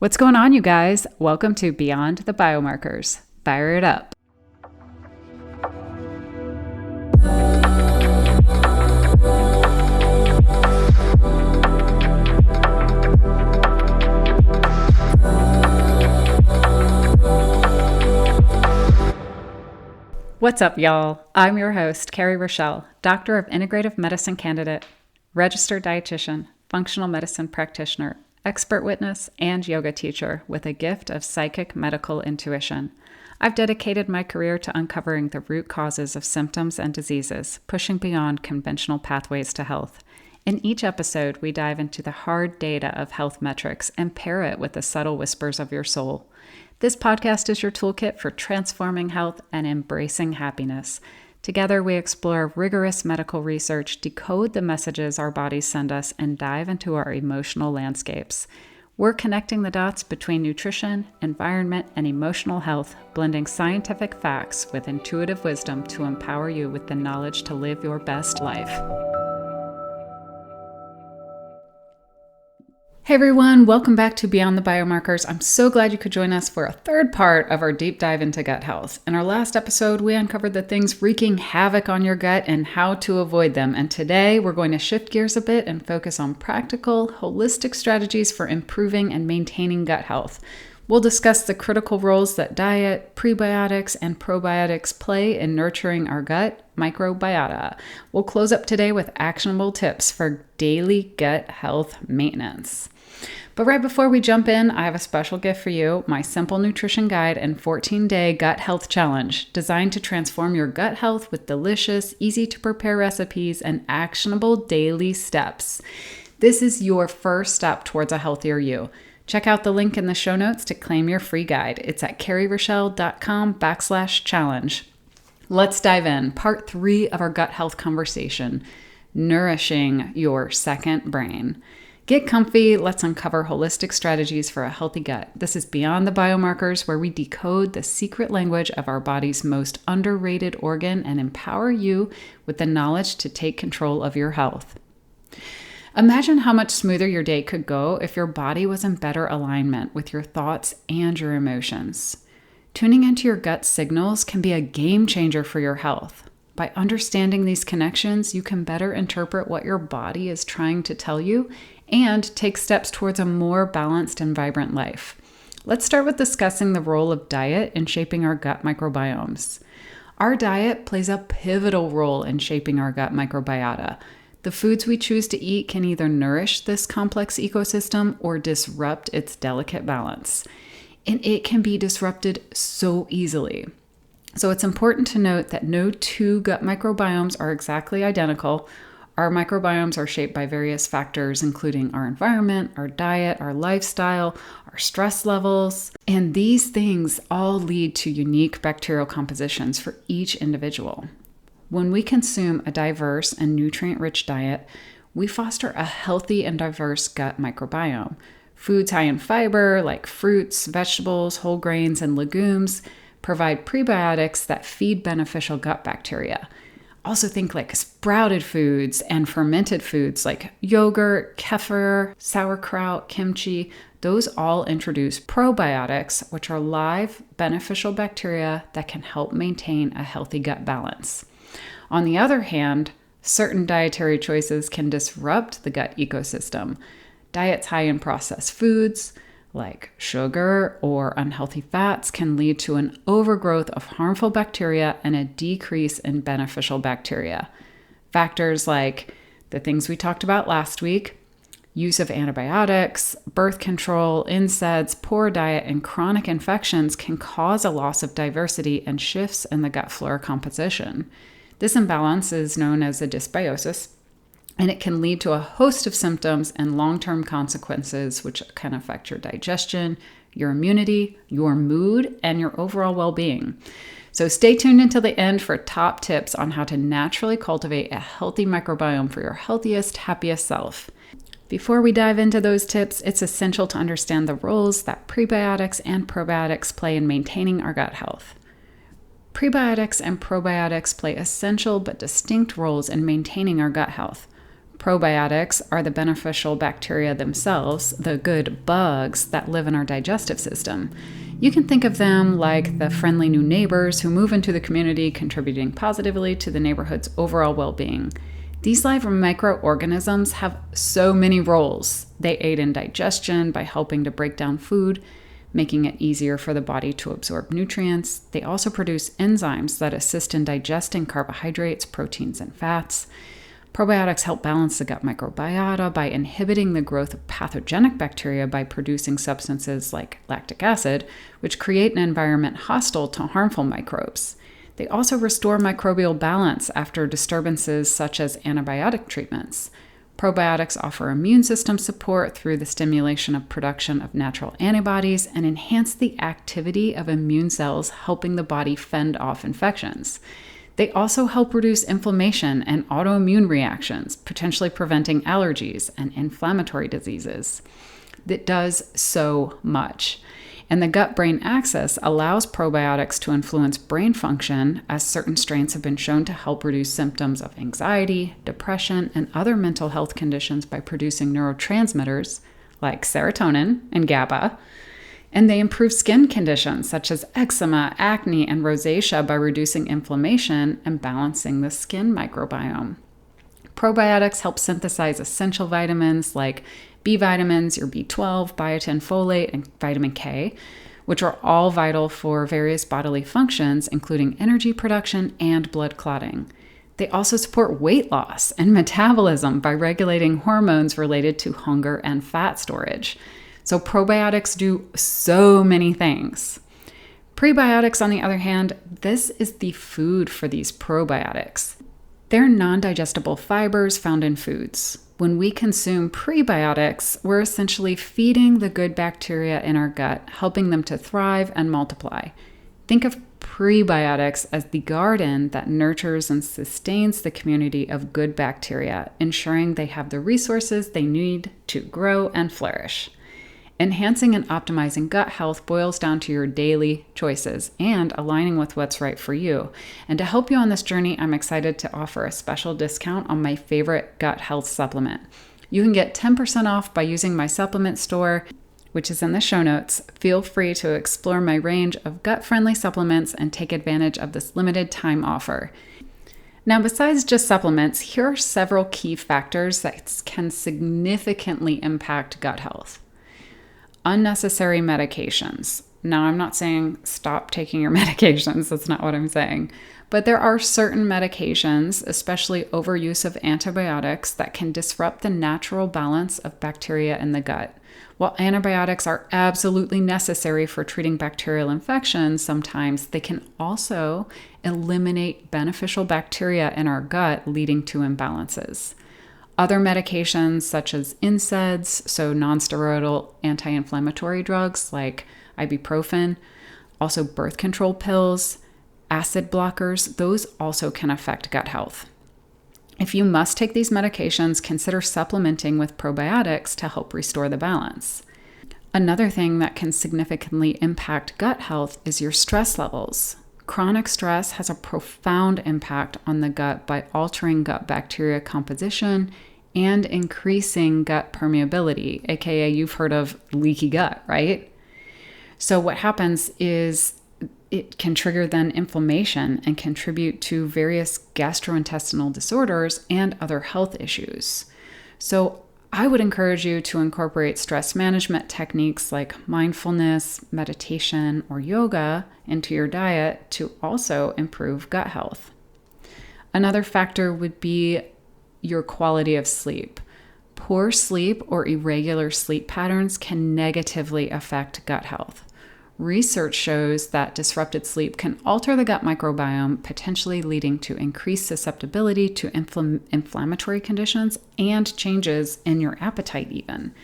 What's going on, you guys? Welcome to Beyond the Biomarkers. Fire it up. What's up, y'all? I'm your host, Carrie Rochelle, Doctor of Integrative Medicine candidate, registered dietitian, functional medicine practitioner, expert witness, and yoga teacher with a gift of psychic medical intuition. I've dedicated my career to uncovering the root causes of symptoms and diseases, pushing beyond conventional pathways to health. In each episode, we dive into the hard data of health metrics and pair it with the subtle whispers of your soul. This podcast is your toolkit for transforming health and embracing happiness. Together, we explore rigorous medical research, decode the messages our bodies send us, and dive into our emotional landscapes. We're connecting the dots between nutrition, environment, and emotional health, blending scientific facts with intuitive wisdom to empower you with the knowledge to live your best life. Hey everyone, welcome back to Beyond the Biomarkers. I'm so glad you could join us for a third part of our deep dive into gut health. In our last episode, we uncovered the things wreaking havoc on your gut and how to avoid them. And today, we're going to shift gears a bit and focus on practical, holistic strategies for improving and maintaining gut health. We'll discuss the critical roles that diet, prebiotics, and probiotics play in nurturing our gut microbiota. We'll close up today with actionable tips for daily gut health maintenance. But right before we jump in, I have a special gift for you, my simple nutrition guide and 14-day gut health challenge designed to transform your gut health with delicious, easy to prepare recipes and actionable daily steps. This is your first step towards a healthier you. Check out the link in the show notes to claim your free guide. It's at carrierochelle.com/challenge. Let's dive in. Part 3 of our gut health conversation, nourishing your second brain. Get comfy. Let's uncover holistic strategies for a healthy gut. This is Beyond the Biomarkers, where we decode the secret language of our body's most underrated organ and empower you with the knowledge to take control of your health. Imagine how much smoother your day could go if your body was in better alignment with your thoughts and your emotions. Tuning into your gut signals can be a game changer for your health. By understanding these connections, you can better interpret what your body is trying to tell you and take steps towards a more balanced and vibrant life. Let's start with discussing the role of diet in shaping our gut microbiomes. Our diet plays a pivotal role in shaping our gut microbiota. The foods we choose to eat can either nourish this complex ecosystem or disrupt its delicate balance. And it can be disrupted so easily. So it's important to note that no two gut microbiomes are exactly identical. Our microbiomes are shaped by various factors, including our environment, our diet, our lifestyle, our stress levels. And these things all lead to unique bacterial compositions for each individual. When we consume a diverse and nutrient-rich diet, we foster a healthy and diverse gut microbiome. Foods high in fiber, like fruits, vegetables, whole grains, and legumes, provide prebiotics that feed beneficial gut bacteria. Also think like sprouted foods and fermented foods like yogurt, kefir, sauerkraut, kimchi. Those all introduce probiotics, which are live, beneficial bacteria that can help maintain a healthy gut balance. On the other hand, certain dietary choices can disrupt the gut ecosystem. Diets high in processed foods, like sugar or unhealthy fats, can lead to an overgrowth of harmful bacteria and a decrease in beneficial bacteria. Factors like the things we talked about last week, use of antibiotics, birth control, NSAIDs, poor diet, and chronic infections can cause a loss of diversity and shifts in the gut flora composition. This imbalance is known as a dysbiosis, and it can lead to a host of symptoms and long-term consequences, which can affect your digestion, your immunity, your mood, and your overall well-being. So stay tuned until the end for top tips on how to naturally cultivate a healthy microbiome for your healthiest, happiest self. Before we dive into those tips, it's essential to understand the roles that prebiotics and probiotics play in maintaining our gut health. Prebiotics and probiotics play essential but distinct roles in maintaining our gut health. Probiotics are the beneficial bacteria themselves, the good bugs that live in our digestive system. You can think of them like the friendly new neighbors who move into the community, contributing positively to the neighborhood's overall well-being. These live microorganisms have so many roles. They aid in digestion by helping to break down food, making it easier for the body to absorb nutrients. They also produce enzymes that assist in digesting carbohydrates, proteins, and fats. Probiotics help balance the gut microbiota by inhibiting the growth of pathogenic bacteria by producing substances like lactic acid, which create an environment hostile to harmful microbes. They also restore microbial balance after disturbances such as antibiotic treatments. Probiotics offer immune system support through the stimulation of production of natural antibodies and enhance the activity of immune cells, helping the body fend off infections. They also help reduce inflammation and autoimmune reactions, potentially preventing allergies and inflammatory diseases. It does so much. And the gut-brain axis allows probiotics to influence brain function, as certain strains have been shown to help reduce symptoms of anxiety, depression, and other mental health conditions by producing neurotransmitters like serotonin and GABA. And they improve skin conditions such as eczema, acne, and rosacea by reducing inflammation and balancing the skin microbiome. Probiotics help synthesize essential vitamins like B vitamins, your B12, biotin, folate, and vitamin K, which are all vital for various bodily functions, including energy production and blood clotting. They also support weight loss and metabolism by regulating hormones related to hunger and fat storage. So probiotics do so many things. Prebiotics, on the other hand, this is the food for these probiotics. They're non-digestible fibers found in foods. When we consume prebiotics, we're essentially feeding the good bacteria in our gut, helping them to thrive and multiply. Think of prebiotics as the garden that nurtures and sustains the community of good bacteria, ensuring they have the resources they need to grow and flourish. Enhancing and optimizing gut health boils down to your daily choices and aligning with what's right for you. And to help you on this journey, I'm excited to offer a special discount on my favorite gut health supplement. You can get 10% off by using my supplement store, which is in the show notes. Feel free to explore my range of gut-friendly supplements and take advantage of this limited time offer. Now, besides just supplements, here are several key factors that can significantly impact gut health. Unnecessary medications. Now, I'm not saying stop taking your medications. That's not what I'm saying. But there are certain medications, especially overuse of antibiotics, that can disrupt the natural balance of bacteria in the gut. While antibiotics are absolutely necessary for treating bacterial infections, sometimes they can also eliminate beneficial bacteria in our gut, leading to imbalances. Other medications such as NSAIDs, so nonsteroidal anti-inflammatory drugs like ibuprofen, also birth control pills, acid blockers, those also can affect gut health. If you must take these medications, consider supplementing with probiotics to help restore the balance. Another thing that can significantly impact gut health is your stress levels. Chronic stress has a profound impact on the gut by altering gut bacteria composition and increasing gut permeability, aka you've heard of leaky gut, right? So what happens is it can trigger then inflammation and contribute to various gastrointestinal disorders and other health issues. So I would encourage you to incorporate stress management techniques like mindfulness, meditation, or yoga into your diet to also improve gut health. Another factor would be your quality of sleep. Poor sleep or irregular sleep patterns can negatively affect gut health. Research shows that disrupted sleep can alter the gut microbiome, potentially leading to increased susceptibility to inflammatory conditions and changes in your appetite even.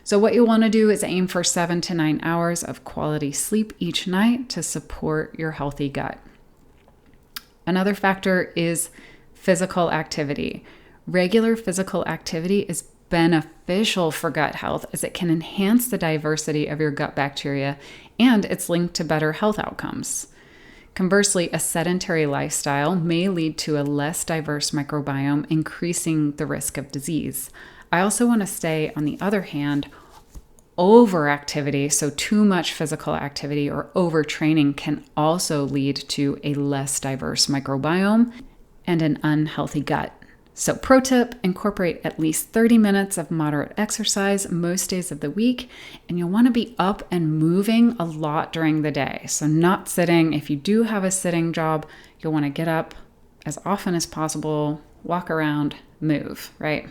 So what you want to do is aim for 7 to 9 hours of quality sleep each night to support your healthy gut. Another factor is physical activity. Regular physical activity is beneficial for gut health as it can enhance the diversity of your gut bacteria, and it's linked to better health outcomes. Conversely, a sedentary lifestyle may lead to a less diverse microbiome, increasing the risk of disease. I also want to say, on the other hand, overactivity, so too much physical activity or overtraining, can also lead to a less diverse microbiome and an unhealthy gut. So pro tip, incorporate at least 30 minutes of moderate exercise most days of the week, and you'll want to be up and moving a lot during the day. So not sitting. If you do have a sitting job, you'll want to get up as often as possible, walk around, move, right?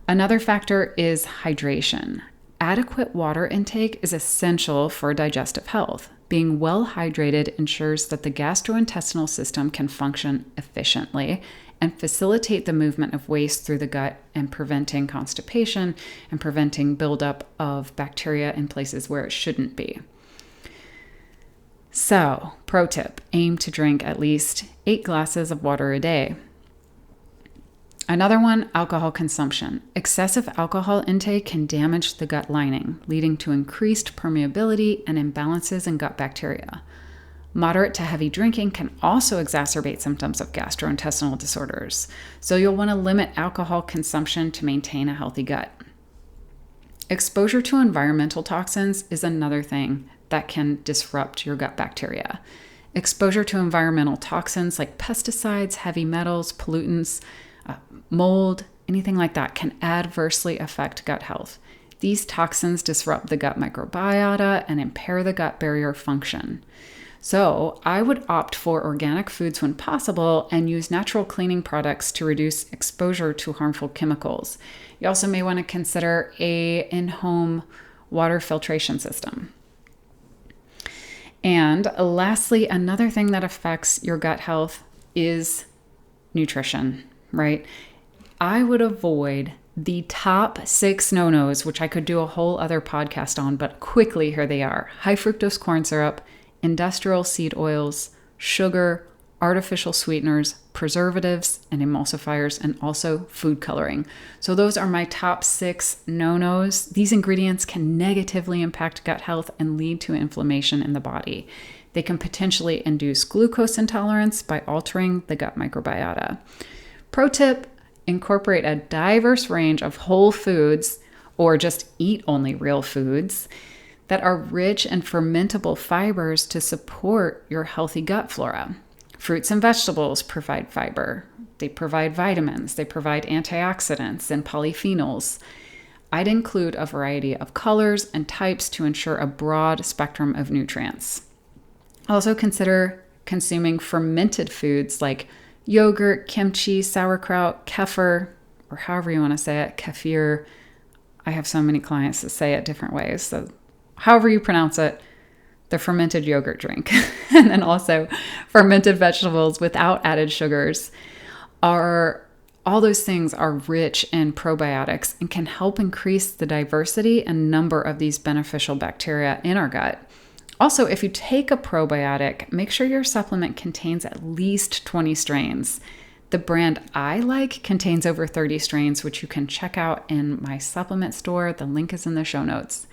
Another factor is hydration. Adequate water intake is essential for digestive health. Being well hydrated ensures that the gastrointestinal system can function efficiently and facilitate the movement of waste through the gut and preventing constipation and preventing buildup of bacteria in places where it shouldn't be. So, pro tip, aim to drink at least 8 glasses of water a day. Another one, alcohol consumption. Excessive alcohol intake can damage the gut lining, leading to increased permeability and imbalances in gut bacteria. Moderate to heavy drinking can also exacerbate symptoms of gastrointestinal disorders, so you'll want to limit alcohol consumption to maintain a healthy gut. Exposure to environmental toxins is another thing that can disrupt your gut bacteria. Exposure to environmental toxins like pesticides, heavy metals, pollutants, mold, anything like that can adversely affect gut health. These toxins disrupt the gut microbiota and impair the gut barrier function. So I would opt for organic foods when possible and use natural cleaning products to reduce exposure to harmful chemicals. You also may want to consider an in-home water filtration system. And lastly, another thing that affects your gut health is nutrition, right? I would avoid the top 6 no-nos, which I could do a whole other podcast on, but quickly, here they are. High fructose corn syrup, industrial seed oils, sugar, artificial sweeteners, preservatives, and emulsifiers, and also food coloring. So those are my top 6 no-nos. These ingredients can negatively impact gut health and lead to inflammation in the body. They can potentially induce glucose intolerance by altering the gut microbiota. Pro tip, incorporate a diverse range of whole foods or just eat only real foods that are rich in fermentable fibers to support your healthy gut flora. Fruits and vegetables provide fiber. They provide vitamins. They provide antioxidants and polyphenols. I'd include a variety of colors and types to ensure a broad spectrum of nutrients. Also consider consuming fermented foods like yogurt, kimchi, sauerkraut, kefir, or however you want to say it, kefir. I have so many clients that say it different ways. So however you pronounce it, the fermented yogurt drink. And then also fermented vegetables without added sugars all those things are rich in probiotics and can help increase the diversity and number of these beneficial bacteria in our gut. Also, if you take a probiotic, make sure your supplement contains at least 20 strains. The brand I like contains over 30 strains, which you can check out in my supplement store. The link is in the show notes.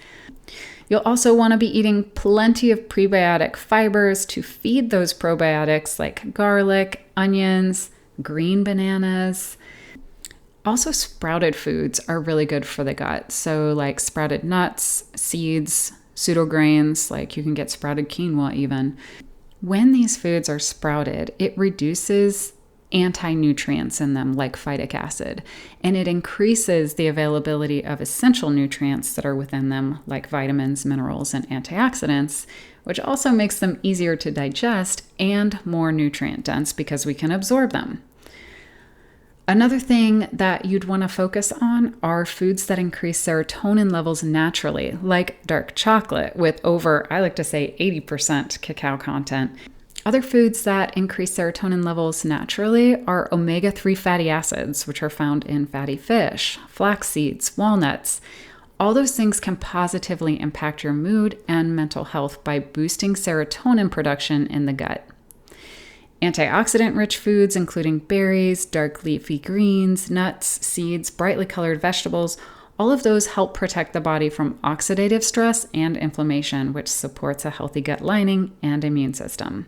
You'll also want to be eating plenty of prebiotic fibers to feed those probiotics like garlic, onions, green bananas. Also, sprouted foods are really good for the gut. So like sprouted nuts, seeds, pseudograins, like you can get sprouted quinoa even. When these foods are sprouted, it reduces anti-nutrients in them like phytic acid, and it increases the availability of essential nutrients that are within them like vitamins, minerals, and antioxidants, which also makes them easier to digest and more nutrient dense because we can absorb them. Another thing that you'd want to focus on are foods that increase serotonin levels naturally, like dark chocolate with over, I like to say, 80% cacao content. Other foods that increase serotonin levels naturally are omega-3 fatty acids, which are found in fatty fish, flax seeds, walnuts. All those things can positively impact your mood and mental health by boosting serotonin production in the gut. Antioxidant-rich foods, including berries, dark leafy greens, nuts, seeds, brightly colored vegetables, all of those help protect the body from oxidative stress and inflammation, which supports a healthy gut lining and immune system.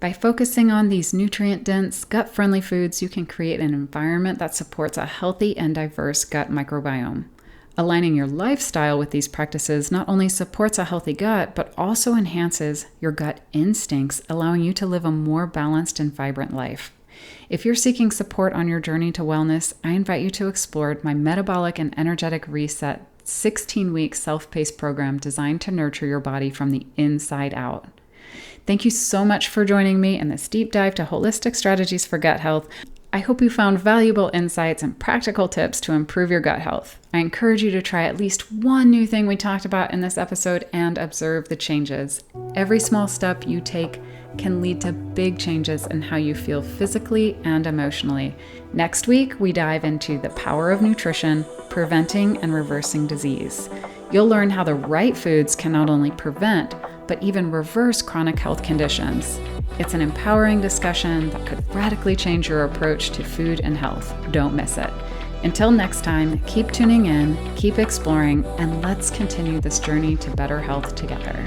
By focusing on these nutrient-dense, gut-friendly foods, you can create an environment that supports a healthy and diverse gut microbiome. Aligning your lifestyle with these practices not only supports a healthy gut, but also enhances your gut instincts, allowing you to live a more balanced and vibrant life. If you're seeking support on your journey to wellness, I invite you to explore my Metabolic and Energetic Reset 16-week self-paced program designed to nurture your body from the inside out. Thank you so much for joining me in this deep dive to holistic strategies for gut health. I hope you found valuable insights and practical tips to improve your gut health. I encourage you to try at least one new thing we talked about in this episode and observe the changes. Every small step you take can lead to big changes in how you feel physically and emotionally. Next week, we dive into the power of nutrition, preventing and reversing disease. You'll learn how the right foods can not only prevent, but even reverse chronic health conditions. It's an empowering discussion that could radically change your approach to food and health. Don't miss it. Until next time, keep tuning in, keep exploring, and let's continue this journey to better health together.